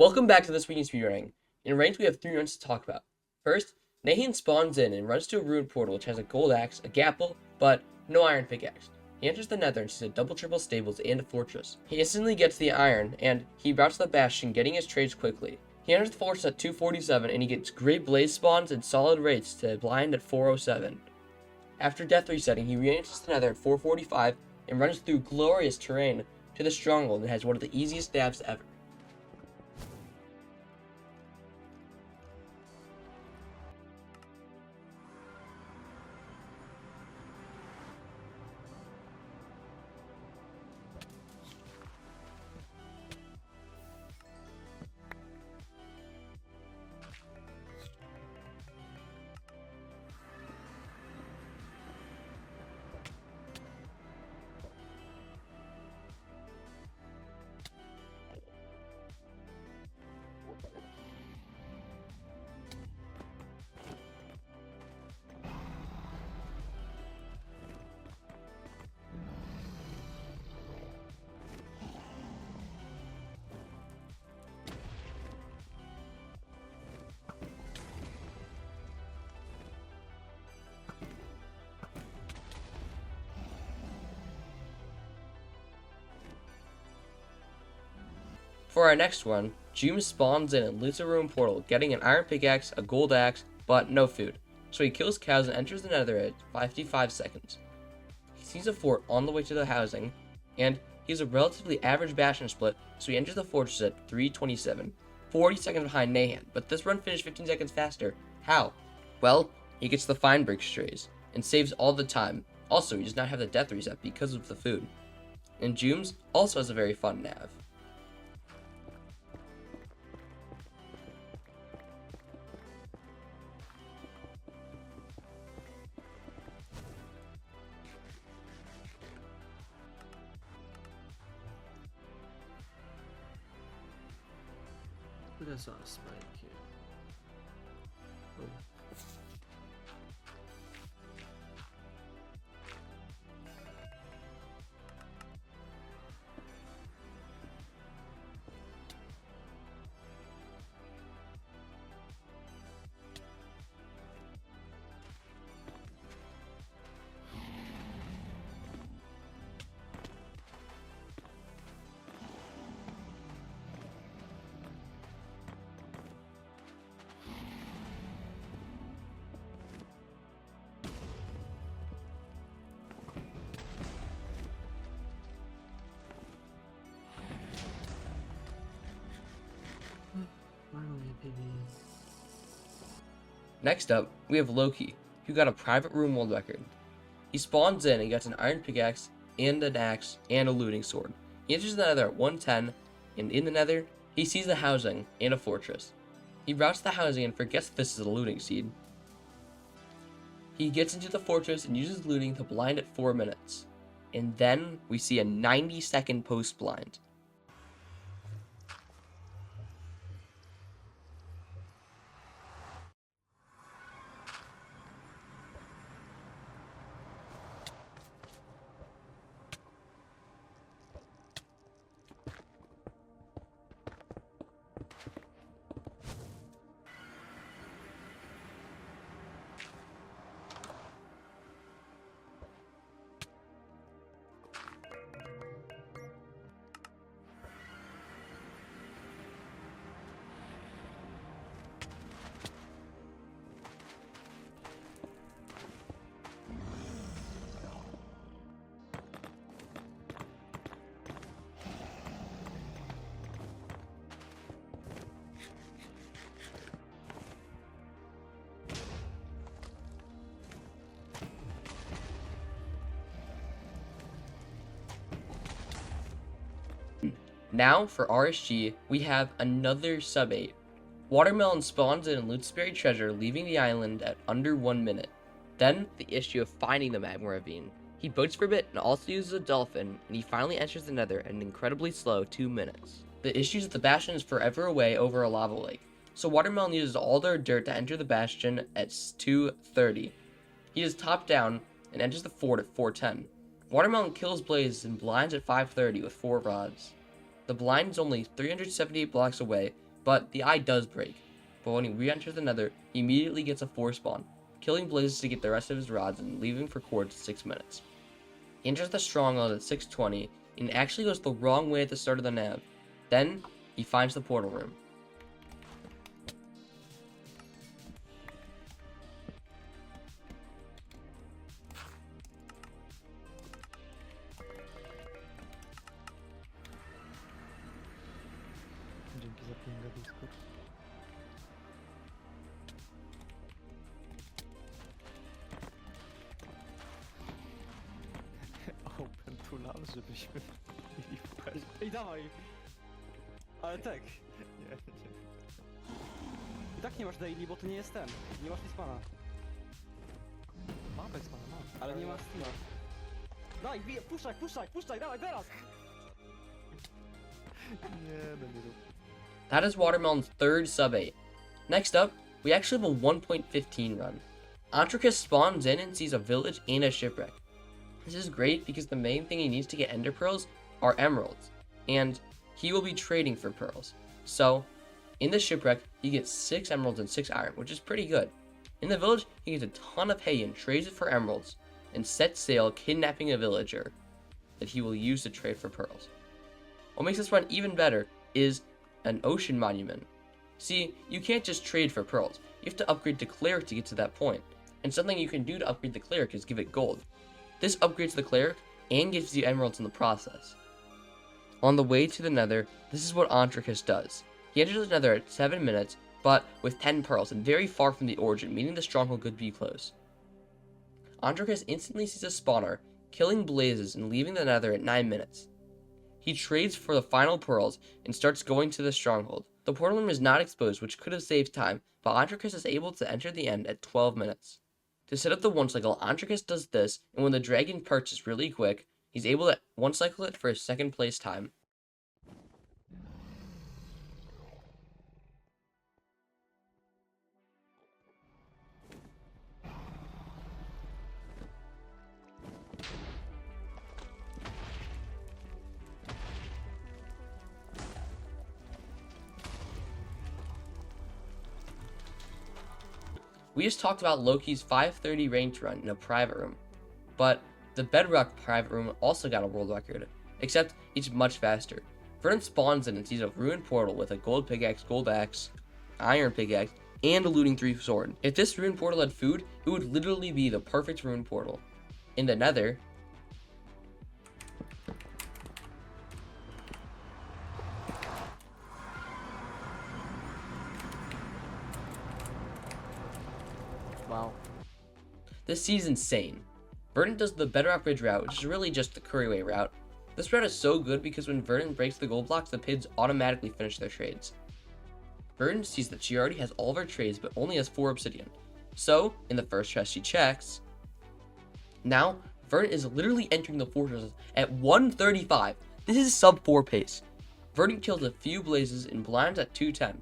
Welcome back to this week's speedrunning. In ranked, we have 3 runs to talk about. First, Nahhan spawns in and runs to a ruined portal which has a gold axe, a gapple, but no iron pickaxe. He enters the nether and sees a double triple stables and a fortress. He instantly gets the iron, and he routes the bastion, getting his trades quickly. He enters the fortress at 247, and he gets great blaze spawns and solid rates to blind at 407. After death resetting, he re-enters the nether at 445 and runs through glorious terrain to the stronghold and has one of the easiest nabs ever. For our next one, Joomz spawns in and loots a ruined portal, getting an iron pickaxe, a gold axe, but no food. So he kills cows and enters the nether at 55 seconds. He sees a fort on the way to the housing, and he has a relatively average bastion split, so he enters the fortress at 327, 40 seconds behind Nahhan, but this run finished 15 seconds faster. How? Well, he gets the fine brick strays, and saves all the time. Also, he does not have the death reset because of the food. And Joomz also has a very fun nav. That's not a spike here. Oh. Next up, we have Loki, who got a private room world record. He spawns in and gets an iron pickaxe, and an axe, and a looting sword. He enters the nether at 110, and in the nether, he sees the housing and a fortress. He routes the housing and forgets that this is a looting seed. He gets into the fortress and uses looting to blind at 4 minutes. And then we see a 90-second post blind. Now, for RSG, we have another sub 8. Watermelon spawns in and loots buried treasure, leaving the island at under 1 minute. Then, the issue of finding the magma ravine. He boats for a bit and also uses a dolphin, and he finally enters the nether at an incredibly slow 2 minutes. The issue is that the bastion is forever away over a lava lake, so Watermelon uses all their dirt to enter the bastion at 2:30. He is top down and enters the fort at 4:10. Watermelon kills Blaze and blinds at 5:30 with 4 rods. The blind is only 378 blocks away, but the eye does break. But when he re-enters the nether, he immediately gets a 4 spawn, killing Blazes to get the rest of his rods and leaving for cords at 6 minutes. He enters the stronghold at 6:20 and actually goes the wrong way at the start of the nav. Then, he finds the portal room. Dzięki za pinga, Discord. Open to love, żebyśmy mieli wpaść. Ej, dawaj! Ale tak. Nie. I tak nie masz daily, bo to nie jest ten. Nie masz Lismana. Ma Bexmana, ma. Ale nie masz Steama. Daj, puszczaj, dawaj, teraz! Nie, no nie rób. That is Watermelon's 3rd sub 8. Next up, we actually have a 1.15 run. Entricus spawns in and sees a village and a shipwreck. This is great because the main thing he needs to get ender pearls are emeralds, and he will be trading for pearls. So, in the shipwreck, he gets 6 emeralds and 6 iron, which is pretty good. In the village, he gets a ton of hay and trades it for emeralds, and sets sail, kidnapping a villager that he will use to trade for pearls. What makes this run even better is an ocean monument. See, you can't just trade for pearls. You have to upgrade to cleric to get to that point, and something you can do to upgrade the cleric is give it gold. This upgrades the cleric and gives you emeralds in the process. On the way to the nether, this is what Entricus does. He enters the nether at 7 minutes, but with 10 pearls and very far from the origin, meaning the stronghold could be close. Entricus instantly sees a spawner, killing Blazes and leaving the nether at 9 minutes. He trades for the final pearls and starts going to the stronghold. The portal room is not exposed, which could have saved time, but Entricus is able to enter the end at 12 minutes. To set up the 1 cycle, Entricus does this, and when the dragon perches really quick, he's able to 1 cycle it for his 2nd place time. We just talked about Loki's 5:30 ranked run in a private room, but the bedrock private room also got a world record, except it's much faster. Verdant spawns in and sees a ruined portal with a gold pickaxe, gold axe, iron pickaxe, and a looting 3 sword. If this ruined portal had food, it would literally be the perfect ruined portal. In the nether, Wow. this see's insane. Verdant does the bedrock bridge route, which is really just the Curryway route. This route is so good because when Verdant breaks the gold blocks, the pids automatically finish their trades. Verdant sees that she already has all of her trades, but only has 4 obsidian. So, in the first chest she checks. Now, Verdant is literally entering the fortress at 135. This is sub 4 pace. Verdant kills a few blazes and blinds at 210.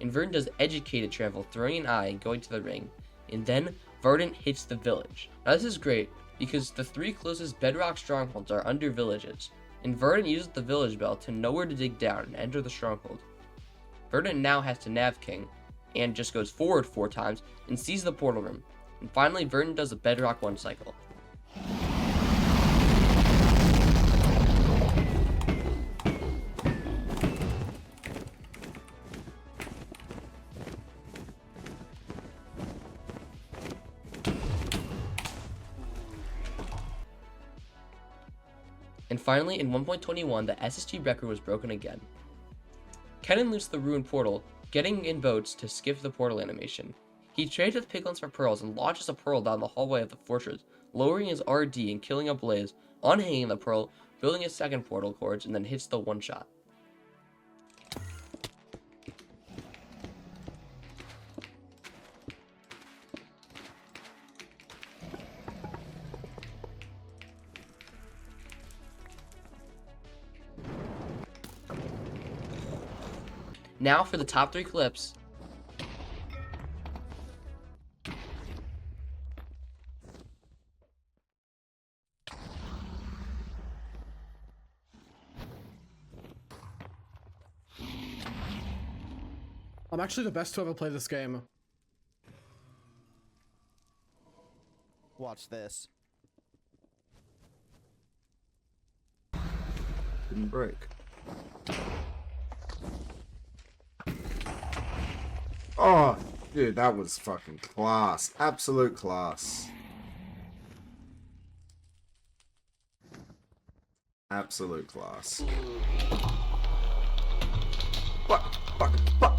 And Verdant does educated travel, throwing an eye and going to the ring. And then, Verdant hits the village. Now this is great, because the 3 closest bedrock strongholds are under villages, and Verdant uses the village bell to know where to dig down and enter the stronghold. Verdant now has to nav king, and just goes forward 4 times and sees the portal room, and finally Verdant does a bedrock 1 cycle. And finally, in 1.21, the SSG record was broken again. Kennen loots the ruined portal, getting in boats to skip the portal animation. He trades with piglins for pearls and launches a pearl down the hallway of the fortress, lowering his RD and killing a blaze, unhanging the pearl, building his 2nd portal cords, and then hits the 1-shot. Now for the top 3 clips. I'm actually the best to ever play this game. Watch this. Didn't break. Oh, dude, that was fucking class. Absolute class. Absolute class. Fuck, fuck, fuck.